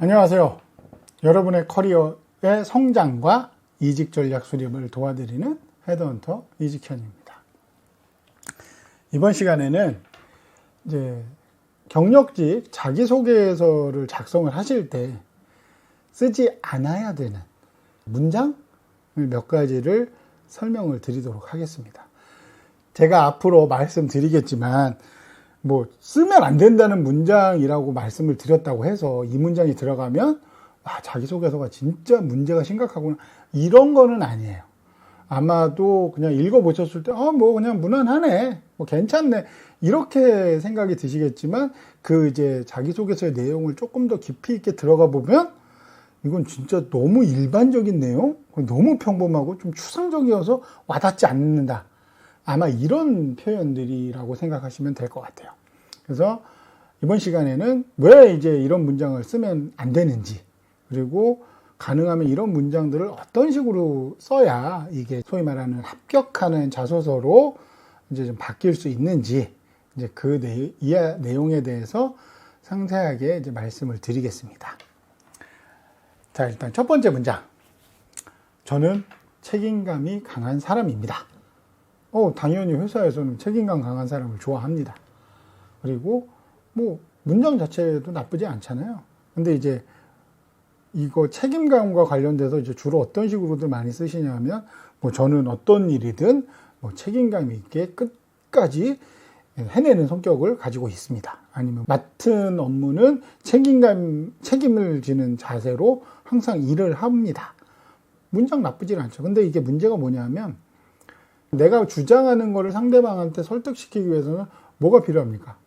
안녕하세요. 여러분의 커리어의 성장과 이직 전략 수립을 도와드리는 헤드헌터 이직현입니다. 이번 시간에는 이제 경력직 자기소개서를 작성을 하실 때 쓰지 않아야 되는 문장을 몇 가지를 설명을 드리도록 하겠습니다. 제가 앞으로 말씀드리겠지만 쓰면 안 된다는 문장이라고 말씀을 드렸다고 해서 이 문장이 들어가면 자기소개서가 진짜 문제가 심각하구나 이런 거는 아니에요. 아마도 그냥 읽어보셨을 때 그냥 무난하네, 괜찮네 이렇게 생각이 드시겠지만 이제 자기소개서의 내용을 조금 더 깊이 있게 들어가 보면 이건 진짜 너무 일반적인 내용, 너무 평범하고 좀 추상적이어서 와닿지 않는다. 아마 이런 표현들이라고 생각하시면 될 것 같아요. 그래서 이번 시간에는 왜 이제 이런 문장을 쓰면 안 되는지, 그리고 가능하면 이런 문장들을 어떤 식으로 써야 이게 소위 말하는 합격하는 자소서로 이제 좀 바뀔 수 있는지, 이제 그 내용에 대해서 상세하게 이제 말씀을 드리겠습니다. 자, 일단 첫 번째 문장. 저는 책임감이 강한 사람입니다. 당연히 회사에서는 책임감 강한 사람을 좋아합니다. 그리고 문장 자체도 나쁘지 않잖아요. 근데 이제 이거 책임감과 관련돼서 이제 주로 어떤 식으로들 많이 쓰시냐면 저는 어떤 일이든 책임감 있게 끝까지 해내는 성격을 가지고 있습니다. 아니면 맡은 업무는 책임을 지는 자세로 항상 일을 합니다. 문장 나쁘지 않죠. 근데 이게 문제가 뭐냐면 내가 주장하는 거를 상대방한테 설득시키기 위해서는 뭐가 필요합니까?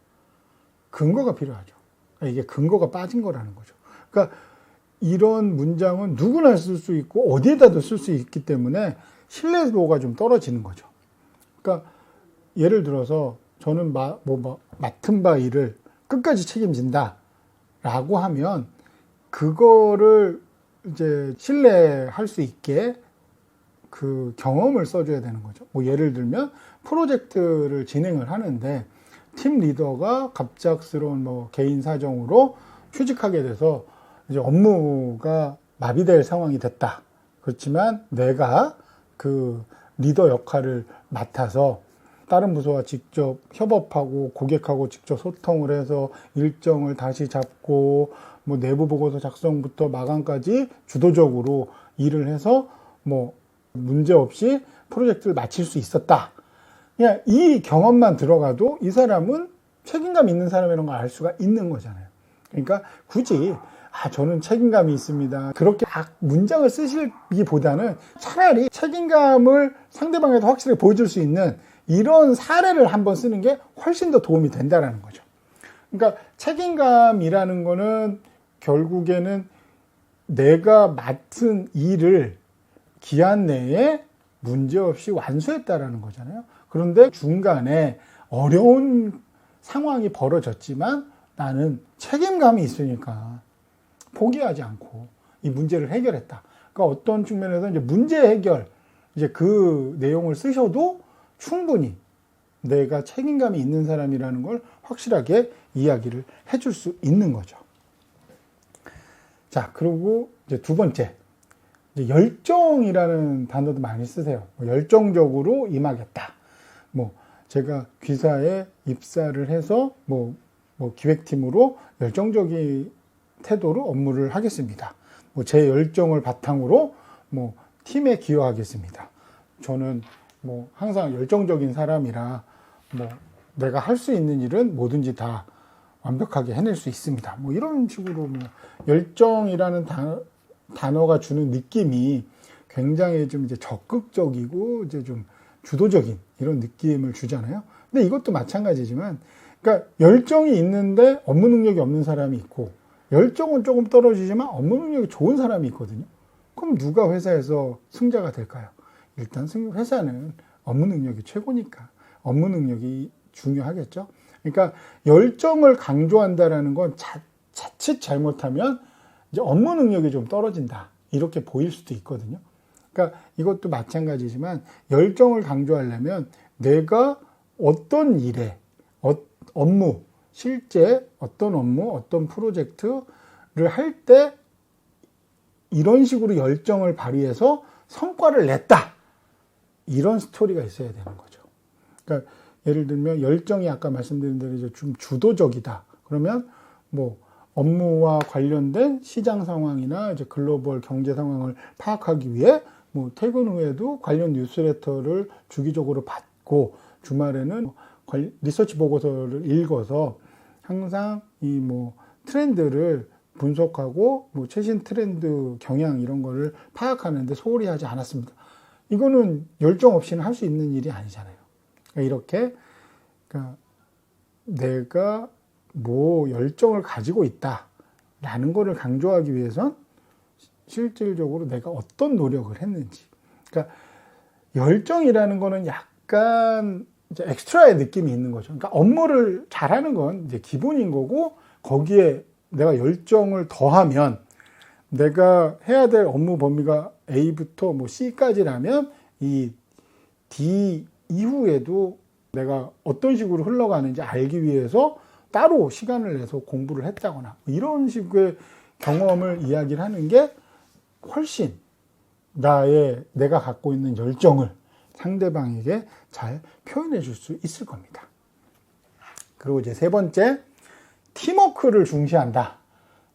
근거가 필요하죠. 이게 근거가 빠진 거라는 거죠. 그러니까 이런 문장은 누구나 쓸 수 있고 어디에다도 쓸 수 있기 때문에 신뢰도가 좀 떨어지는 거죠. 그러니까 예를 들어서 저는 맡은 바 일을 끝까지 책임진다 라고 하면 그거를 이제 신뢰할 수 있게 그 경험을 써줘야 되는 거죠. 예를 들면 프로젝트를 진행을 하는데 팀 리더가 갑작스러운 개인 사정으로 휴직하게 돼서 이제 업무가 마비될 상황이 됐다. 그렇지만 내가 그 리더 역할을 맡아서 다른 부서와 직접 협업하고 고객하고 직접 소통을 해서 일정을 다시 잡고 내부 보고서 작성부터 마감까지 주도적으로 일을 해서 문제없이 프로젝트를 마칠 수 있었다. 그냥 이 경험만 들어가도 이 사람은 책임감 있는 사람이라는 걸 알 수가 있는 거잖아요. 그러니까 굳이 저는 책임감이 있습니다, 그렇게 문장을 쓰시기보다는 차라리 책임감을 상대방에게 확실히 보여줄 수 있는 이런 사례를 한번 쓰는 게 훨씬 더 도움이 된다는 거죠. 그러니까 책임감이라는 거는 결국에는 내가 맡은 일을 기한 내에 문제없이 완수했다라는 거잖아요. 그런데 중간에 어려운 상황이 벌어졌지만 나는 책임감이 있으니까 포기하지 않고 이 문제를 해결했다. 그러니까 어떤 측면에서 이제 문제 해결, 이제 그 내용을 쓰셔도 충분히 내가 책임감이 있는 사람이라는 걸 확실하게 이야기를 해줄 수 있는 거죠. 자, 그리고 이제 두 번째. 열정이라는 단어도 많이 쓰세요. 열정적으로 임하겠다. 제가 귀사에 입사를 해서 기획팀으로 열정적인 태도로 업무를 하겠습니다. 제 열정을 바탕으로 팀에 기여하겠습니다. 저는 항상 열정적인 사람이라 내가 할 수 있는 일은 뭐든지 다 완벽하게 해낼 수 있습니다. 이런 식으로 열정이라는 단어가 주는 느낌이 굉장히 좀 이제 적극적이고 이제 좀 주도적인 이런 느낌을 주잖아요. 근데 이것도 마찬가지지만, 그러니까 열정이 있는데 업무 능력이 없는 사람이 있고, 열정은 조금 떨어지지만 업무 능력이 좋은 사람이 있거든요. 그럼 누가 회사에서 승자가 될까요? 일단 회사는 업무 능력이 최고니까 업무 능력이 중요하겠죠. 그러니까 열정을 강조한다라는 건 자칫 잘못하면 이제 업무 능력이 좀 떨어진다, 이렇게 보일 수도 있거든요. 그러니까 이것도 마찬가지지만 열정을 강조하려면 내가 어떤 일에, 업무, 실제 어떤 업무, 어떤 프로젝트, 할 때 이런 식으로 열정을 발휘해서 성과를 냈다. 이런 스토리가 있어야 되는 거죠. 그러니까 예를 들면 열정이 아까 말씀드린 대로 이제 좀 주도적이다. 그러면 뭐 업무와 관련된 시장 상황이나 이제 글로벌 경제 상황을 파악하기 위해 뭐 퇴근 후에도 관련 뉴스레터를 주기적으로 받고 주말에는 리서치 보고서를 읽어서 항상 이 뭐 트렌드를 분석하고 뭐 최신 트렌드 경향 이런 거를 파악하는데 소홀히 하지 않았습니다. 이거는 열정 없이는 할 수 있는 일이 아니잖아요. 그러니까 이렇게 그러니까 내가 뭐 열정을 가지고 있다라는 거를 강조하기 위해선 실질적으로 내가 어떤 노력을 했는지. 그러니까 열정이라는 거는 약간 이제 엑스트라의 느낌이 있는 거죠. 그러니까 업무를 잘하는 건 이제 기본인 거고 거기에 내가 열정을 더하면 내가 해야 될 업무 범위가 A부터 뭐 C까지라면 이 D 이후에도 내가 어떤 식으로 흘러가는지 알기 위해서 따로 시간을 내서 공부를 했다거나 이런 식의 경험을 이야기를 하는 게 훨씬 내가 갖고 있는 열정을 상대방에게 잘 표현해 줄 수 있을 겁니다. 그리고 이제 세 번째, 팀워크를 중시한다.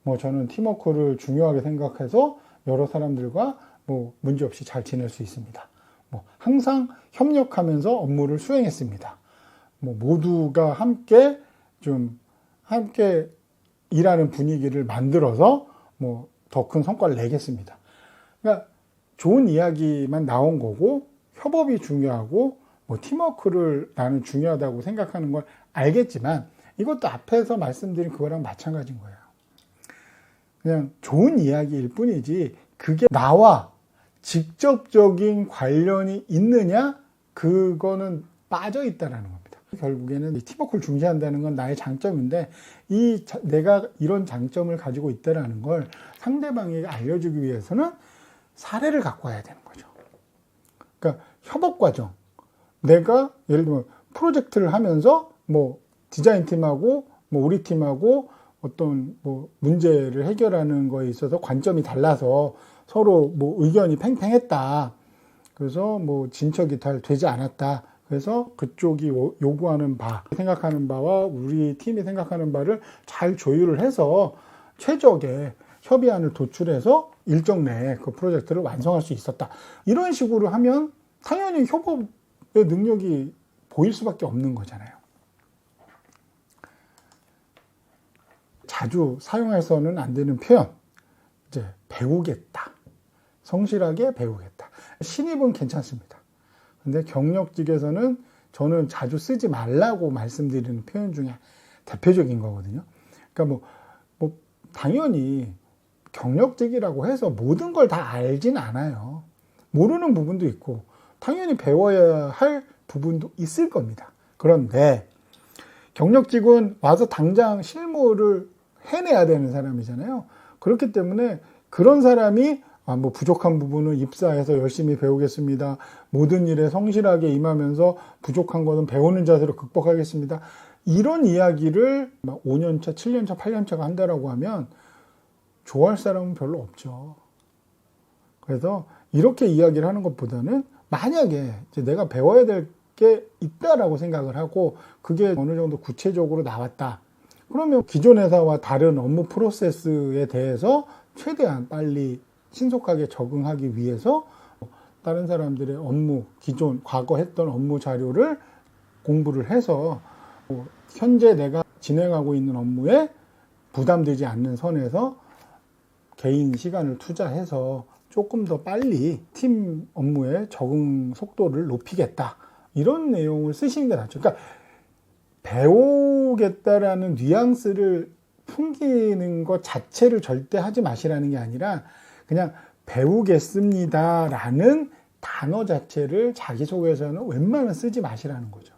뭐 저는 팀워크를 중요하게 생각해서 여러 사람들과 뭐 문제 없이 잘 지낼 수 있습니다. 뭐 항상 협력하면서 업무를 수행했습니다. 뭐 모두가 함께 일하는 분위기를 만들어서 뭐 더 큰 성과를 내겠습니다. 그러니까 좋은 이야기만 나온 거고 협업이 중요하고 뭐 팀워크를 나는 중요하다고 생각하는 걸 알겠지만 이것도 앞에서 말씀드린 그거랑 마찬가지인 거예요. 그냥 좋은 이야기일 뿐이지 그게 나와 직접적인 관련이 있느냐? 그거는 빠져 있다라는 겁니다. 결국에는 팀워크를 중시한다는 건 나의 장점인데 내가 이런 장점을 가지고 있다라는 걸 상대방에게 알려주기 위해서는 사례를 갖고 와야 되는 거죠. 그러니까 협업 과정. 내가 예를 들면 프로젝트를 하면서 뭐 디자인 팀하고 뭐 우리 팀하고 어떤 뭐 문제를 해결하는 거에 있어서 관점이 달라서 서로 뭐 의견이 팽팽했다. 그래서 뭐 진척이 잘 되지 않았다. 그래서 그쪽이 요구하는 생각하는 바와 우리 팀이 생각하는 바를 잘 조율을 해서 최적의 협의안을 도출해서 일정 내에 그 프로젝트를 완성할 수 있었다. 이런 식으로 하면 당연히 협업의 능력이 보일 수밖에 없는 거잖아요. 자주 사용해서는 안 되는 표현. 이제 배우겠다. 성실하게 배우겠다. 신입은 괜찮습니다. 근데 경력직에서는 저는 자주 쓰지 말라고 말씀드리는 표현 중에 대표적인 거거든요. 그러니까 뭐 당연히 경력직이라고 해서 모든 걸 다 알진 않아요. 모르는 부분도 있고 당연히 배워야 할 부분도 있을 겁니다. 그런데 경력직은 와서 당장 실무를 해내야 되는 사람이잖아요. 그렇기 때문에 그런 사람이 뭐 부족한 부분은 입사해서 열심히 배우겠습니다. 모든 일에 성실하게 임하면서 부족한 것은 배우는 자세로 극복하겠습니다. 이런 이야기를 5년차, 7년차, 8년차가 한다라고 하면 좋아할 사람은 별로 없죠. 그래서 이렇게 이야기를 하는 것보다는 만약에 이제 내가 배워야 될 게 있다라고 생각을 하고 그게 어느 정도 구체적으로 나왔다. 그러면 기존 회사와 다른 업무 프로세스에 대해서 최대한 빨리 신속하게 적응하기 위해서 다른 사람들의 업무, 과거 했던 업무 자료를 공부를 해서 현재 내가 진행하고 있는 업무에 부담되지 않는 선에서 개인 시간을 투자해서 조금 더 빨리 팀 업무의 적응 속도를 높이겠다. 이런 내용을 쓰시는 게 낫죠. 그러니까 배우겠다라는 뉘앙스를 풍기는 것 자체를 절대 하지 마시라는 게 아니라 그냥 배우겠습니다라는 단어 자체를 자기소개서는 웬만하면 쓰지 마시라는 거죠.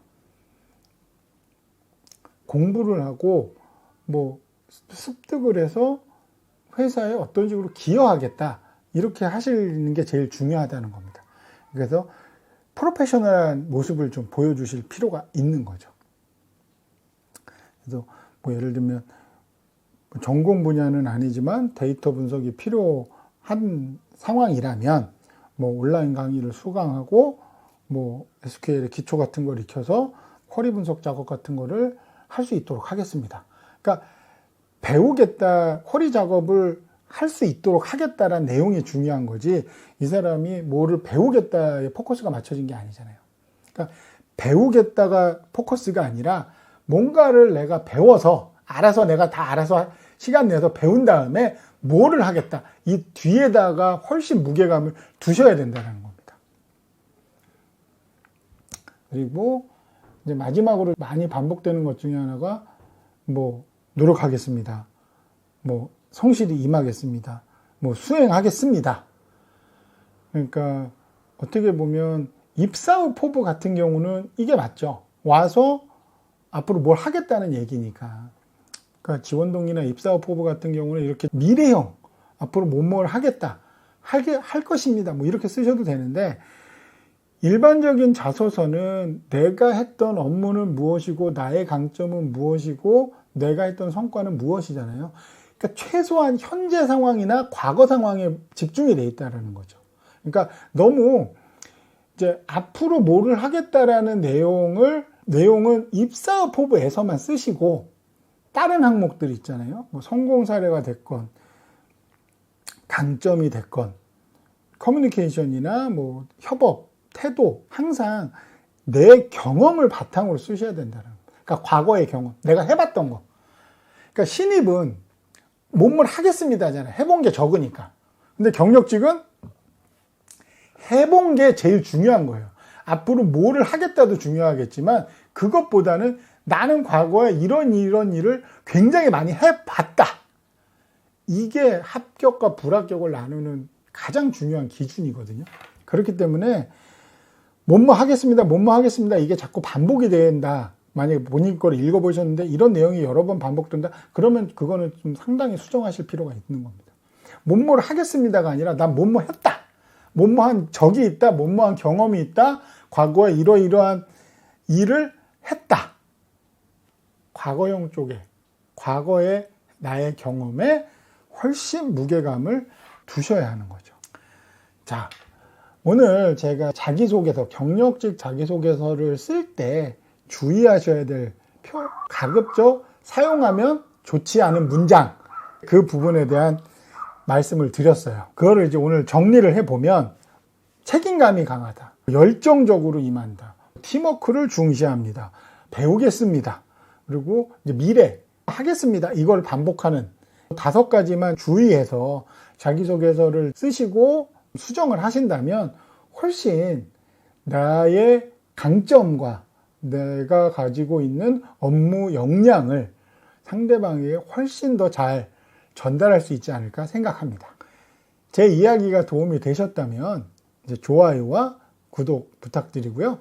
공부를 하고 뭐 습득을 해서 회사에 어떤 식으로 기여하겠다 이렇게 하시는 게 제일 중요하다는 겁니다. 그래서 프로페셔널한 모습을 좀 보여주실 필요가 있는 거죠. 그래서 뭐 예를 들면 전공 분야는 아니지만 데이터 분석이 필요한 상황이라면 뭐 온라인 강의를 수강하고 뭐 SQL의 기초 같은 걸 익혀서 쿼리 분석 작업 같은 거를 할 수 있도록 하겠습니다. 그러니까 배우겠다, 쿼리 작업을 할 수 있도록 하겠다라는 내용이 중요한 거지, 이 사람이 뭐를 배우겠다에 포커스가 맞춰진 게 아니잖아요. 그러니까 배우겠다가 포커스가 아니라 뭔가를 내가 배워서 내가 다 알아서 시간 내서 배운 다음에 뭐를 하겠다, 이 뒤에다가 훨씬 무게감을 두셔야 된다는 겁니다. 그리고 이제 마지막으로 많이 반복되는 것 중에 하나가 뭐 노력하겠습니다, 뭐 성실히 임하겠습니다, 뭐 수행하겠습니다. 그러니까 어떻게 보면 입사 후 포부 같은 경우는 이게 맞죠. 와서 앞으로 뭘 하겠다는 얘기니까. 그러니까 지원동이나 입사 후 포부 같은 경우는 이렇게 미래형, 앞으로 뭘 하겠다, 할 것입니다, 뭐 이렇게 쓰셔도 되는데, 일반적인 자소서는 내가 했던 업무는 무엇이고 나의 강점은 무엇이고 내가 했던 성과는 무엇이잖아요. 그러니까 최소한 현재 상황이나 과거 상황에 집중이 돼 있다는 거죠. 그러니까 너무 이제 앞으로 뭐를 하겠다라는 내용은 입사 후 포부에서만 쓰시고, 다른 항목들 있잖아요. 뭐 성공 사례가 됐건 강점이 됐건 커뮤니케이션이나 뭐 협업, 태도, 항상 내 경험을 바탕으로 쓰셔야 된다는 거예요. 그러니까 과거의 경험, 내가 해봤던 거. 그러니까 신입은 뭐뭘 하겠습니다잖아요. 해본 게 적으니까. 근데 경력직은 해본 게 제일 중요한 거예요. 앞으로 뭐를 하겠다도 중요하겠지만 그것보다는 나는 과거에 이런 일을 굉장히 많이 해봤다. 이게 합격과 불합격을 나누는 가장 중요한 기준이거든요. 그렇기 때문에 뭐뭐 하겠습니다 이게 자꾸 반복이 된다. 만약에 본인 거를 읽어보셨는데 이런 내용이 여러 번 반복된다, 그러면 그거는 좀 상당히 수정하실 필요가 있는 겁니다. 뭐뭐를 하겠습니다가 아니라 난 뭐뭐 했다, 뭐뭐한 적이 있다, 뭐뭐한 경험이 있다, 과거에 이러이러한 일을 했다. 과거형 쪽에, 과거의 나의 경험에 훨씬 무게감을 두셔야 하는 거죠. 자, 오늘 제가 자기소개서, 경력직 자기소개서를 쓸 때 주의하셔야 될 가급적 사용하면 좋지 않은 문장, 그 부분에 대한 말씀을 드렸어요. 그거를 이제 오늘 정리를 해보면, 책임감이 강하다, 열정적으로 임한다, 팀워크를 중시합니다, 배우겠습니다, 그리고 이제 미래 하겠습니다, 이걸 반복하는 5가지만 주의해서 자기소개서를 쓰시고 수정을 하신다면 훨씬 나의 강점과 내가 가지고 있는 업무 역량을 상대방에게 훨씬 더 잘 전달할 수 있지 않을까 생각합니다. 제 이야기가 도움이 되셨다면 이제 좋아요와 구독 부탁드리고요.